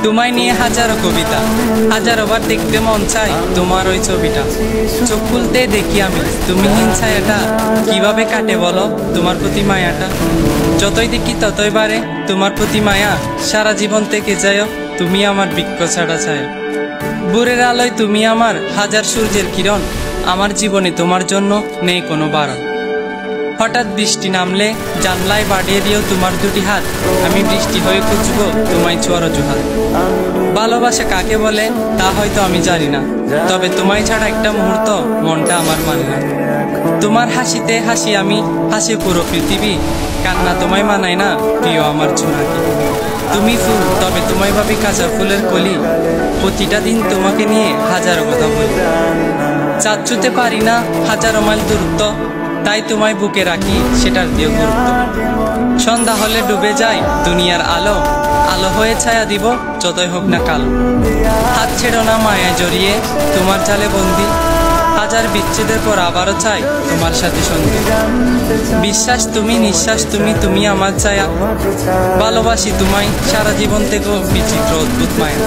তোমায় নিয়ে হাজারো কবিতা, হাজারো বার দেখতে মন চাই তোমার ওই ছবিটা। চোখ খুলতে দেখি আমি তুমিহীন ছায়াটা, কিভাবে কাটে বলো তোমার প্রতি মায়াটা। যতই দেখি ততই বাড়ে তোমার প্রতি মায়া, সারা জীবন থেকে যাও তুমি আমার বৃক্ষ ছাড়া ছায়া। ভোরের আলোয় তুমি আমার হাজার সূর্যের কিরণ, আমার জীবনে তোমার জন্য নেই কোনো বারণ। হঠাৎ বৃষ্টি নামলে জানলায় বাড়িয়ে দিও তোমার দুটি হাত, আমি বৃষ্টি হয়ে খুঁজবো তোমায় ছোঁয়ার অজুহাত। ভালোবাসা কাকে বলে তা হয়তো আমি জানি না, তবে তোমায় ছাড়া একটা মুহূর্ত মনটা আমার মানে না। তোমার হাসিতে হাসি আমি, হাসি পুরো পৃথিবী, কান্না তোমায় মানায় না প্রিয় আমার ছোনাকি। তুমি ফুল তবে তোমায় ভাবি কাঁচা ফুলের কলি, প্রতিটা দিন তোমাকে নিয়ে হাজারো কথা বলি। চাঁদ ছুঁতে পারি না হাজারো মাইল দূরত্ব, তাই তোমায় বুকে রাখি সেটার দিও গুরুত্ব। সন্ধ্যা হলে ডুবে যায় দুনিয়ার আলো, আলো হয়ে ছায়া দিব যতই হোক না কালো। হাত ছেড়ো না মায়ায় জড়িয়ে তোমার জালে বন্দি, হাজার বিচ্ছেদের পর আবারও চাই তোমার সাথে সন্ধি। বিশ্বাস তুমি, নিঃশ্বাস তুমি, তুমি আমার ছায়া, ভালোবাসি তোমায় সারা জীবন থেকে বিচিত্র অদ্ভুত মায়া।